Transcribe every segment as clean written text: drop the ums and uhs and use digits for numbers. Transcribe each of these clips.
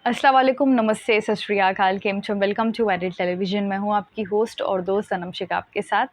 अस्सलाम वालेकुम, नमस्ते, सत श्री अकाल, केम छो? Welcome to viral television. मैं हूँ आपकी होस्ट और दोस्त सनम शेख आपके साथ।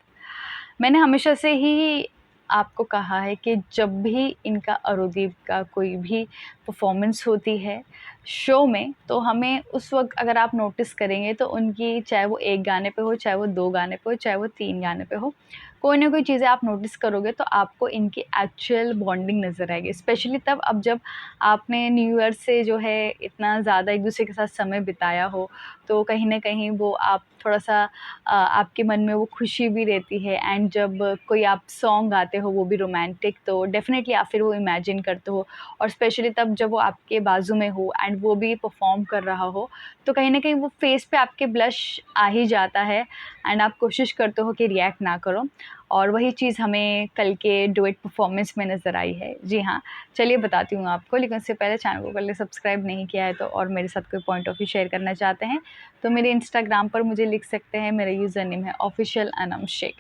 मैंने हमेशा से ही आपको कहा है कि जब भी इनका अरोदीप का कोई भी परफॉर्मेंस होती है शो में, तो हमें उस वक़्त अगर आप नोटिस करेंगे तो उनकी चाहे वो 1 गाने पे हो, चाहे वो 2 गाने पे हो, चाहे वो 3 गाने पे हो, कोई ना कोई चीज़ें आप नोटिस करोगे तो आपको इनकी एक्चुअल बॉन्डिंग नज़र आएगी। स्पेशली तब अब जब आपने न्यू ईयर से जो है इतना ज़्यादा एक-दूसरे के साथ समय बिताया हो, तो कहीं न कहीं वो आप थोड़ा-सा आपके मन में वो खुशी भी रहती है एंड जब कोई आप सॉन्ग गाते हो वो भी रोमांटिक, तो डेफ़िनेटली आप फिर वो इमेजिन करते हो और स्पेशली तब जब वो आपके बाजू में हो एंड वो भी परफ़ॉर्म कर रहा हो, तो कहीं न कहीं वो फ़ेस पे आपके ब्लश आ ही जाता है एंड आप कोशिश करते हो कि रिएक्ट ना करो और वही चीज़ हमें कल के डुएट परफ़ॉर्मेंस में नज़र आई है। जी हाँ, चलिए बताती हूँ आपको, लेकिन उससे पहले चैनल को पहले सब्सक्राइब नहीं किया है तो और मेरे साथ कोई पॉइंट ऑफ व्यू शेयर करना चाहते हैं, तो मेरे इंस्टाग्राम पर मुझे लिख सकते हैं। मेरा यूज़र नेम है ऑफ़िशियल अनम शेख।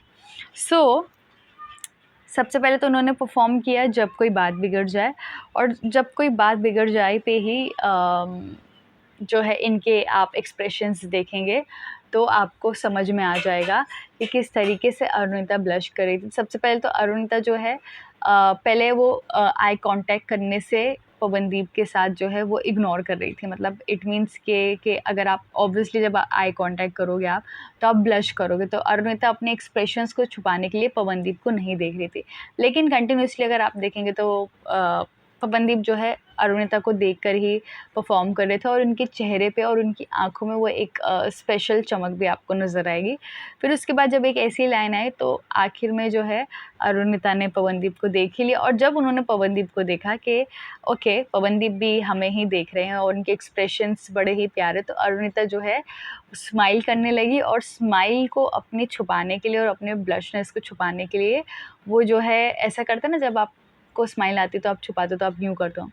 सो सबसे पहले तो उन्होंने परफ़ॉर्म किया जब कोई बात बिगड़ जाए और जब कोई बात बिगड़ जाए पे ही जो है इनके आप एक्सप्रेशंस देखेंगे तो आपको समझ में आ जाएगा कि किस तरीके से अरुणिता ब्लश कर रही थी। सबसे पहले तो अरुणिता जो है पहले वो आई कॉन्टैक्ट करने से पवनदीप के साथ जो है वो इग्नोर कर रही थी। मतलब इट मीन्स के अगर आप ऑब्वियसली जब आई कॉन्टैक्ट करोगे आप, तो आप ब्लश करोगे। तो अरुणिता अपने एक्सप्रेशंस को छुपाने के लिए पवनदीप को नहीं देख रही थी। लेकिन कंटिन्यूअसली अगर आप देखेंगे तो पवनदीप जो है अरुणिता को देखकर ही परफ़ॉर्म कर रहे थे और उनके चेहरे पे और उनकी आँखों में वो एक स्पेशल चमक भी आपको नज़र आएगी। फिर उसके बाद जब एक ऐसी लाइन आई तो आखिर में जो है अरुणिता ने पवनदीप को देख ही लिया और जब उन्होंने पवनदीप को देखा कि ओके, पवनदीप भी हमें ही देख रहे हैं और उनके एक्सप्रेशंस बड़े ही प्यारे, तो अरुणिता जो है स्माइल करने लगी और स्माइल को अपने छुपाने के लिए और अपने ब्लशनेस को छुपाने के लिए वो जो है ऐसा करते हैं ना, जब आपको स्माइल आती है तो आप छुपाते हो तो आप यूँ करते हो।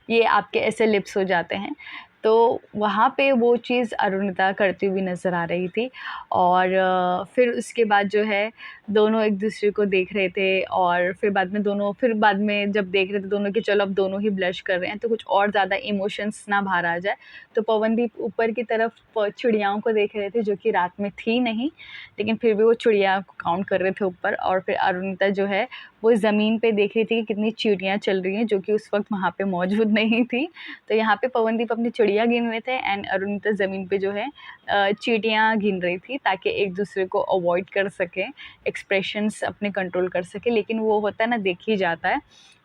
ये आपके ऐसे लिप्स हो जाते हैं। तो वहाँ पे वो चीज़ अरुणिता करती हुई नज़र आ रही थी और फिर उसके बाद जो है दोनों एक-दूसरे को देख रहे थे और फिर बाद में जब देख रहे थे दोनों कि चलो अब दोनों ही ब्लश कर रहे हैं, तो कुछ और ज़्यादा इमोशंस ना बाहर आ जाए, तो पवनदीप ऊपर की तरफ चिड़ियाओं को देख रहे थे जो कि रात में थी नहीं, लेकिन फिर भी वो चिड़िया को काउंट कर रहे थे ऊपर और फिर अरुणिता जो है वो ज़मीन पे देख रही थी कि कितनी चींटियाँ चल रही हैं, जो कि उस वक़्त वहाँ पे मौजूद नहीं थी। तो यहाँ पे पवनदीप अपनी चिड़िया गिन रहे थे एंड अरुणिता ज़मीन पे जो है चींटियाँ गिन रही थी ताकि एक-दूसरे को अवॉइड कर सकें, एक्सप्रेशंस अपने कंट्रोल कर सकें। लेकिन वो होता है ना, देख ही जाता है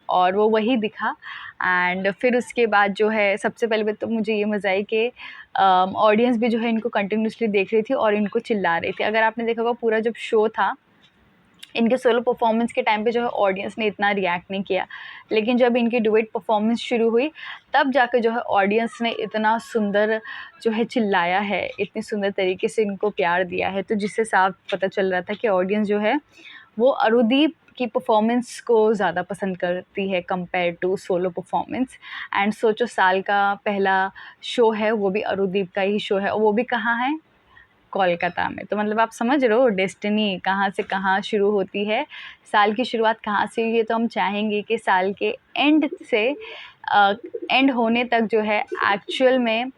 और वो वही दिखा एंड फिर उसके बाद जो है सबसे पहले तो मुझे ये मज़ा आई कि ऑडियंस भी जो है इनको कंटिन्यूअसली देख रही थी और इनको चिल्ला रही थी। अगर आपने देखा होगा पूरा जब शो था, इनके सोलो परफॉर्मेंस के टाइम पे जो है ऑडियंस ने इतना रिएक्ट नहीं किया, लेकिन जब इनकी डुएट परफॉर्मेंस शुरू हुई तब जाके जो है ऑडियंस ने इतना सुंदर जो है चिल्लाया है, इतनी सुंदर तरीके से इनको प्यार दिया है, तो जिससे साफ पता चल रहा था कि ऑडियंस जो है वो अरुदीप की परफॉर्मेंस को ज़्यादा पसंद करती है compare to solo performance. And सोचो, साल का पहला शो है, वो भी अरुदीप का ही शो है और वो भी कहाँ है, कोलकाता में। तो मतलब आप समझ रहे हो डेस्टिनी कहाँ से कहाँ शुरू होती है, साल की शुरुआत कहाँ से हुई है। तो हम चाहेंगे कि साल के एंड से एंड होने तक जो है एक्चुअल में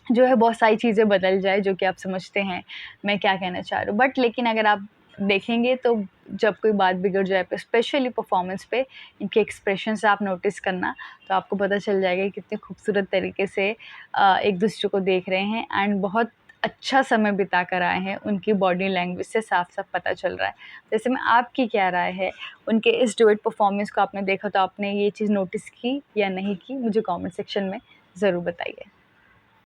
जो है बहुत सारी चीज़ें बदल जाए, जो कि आप समझते हैं मैं क्या कहना चाह रही हूँ। बट लेकिन अगर आप देखेंगे तो जब कोई बात बिगड़ जाए पे स्पेशली परफॉर्मेंस पे इनके एक्सप्रेशन से आप नोटिस करना, तो आपको पता चल जाएगा कि कितने खूबसूरत तरीके से एक दूसरे को देख रहे हैं एंड बहुत अच्छा समय बिता कर आए हैं। उनकी बॉडी लैंग्वेज से साफ साफ पता चल रहा है। जैसे में आपकी क्या राय है उनके इस डुएट परफॉर्मेंस को? आपने देखा तो आपने ये चीज़ नोटिस की या नहीं की, मुझे कमेंट सेक्शन में ज़रूर बताइए।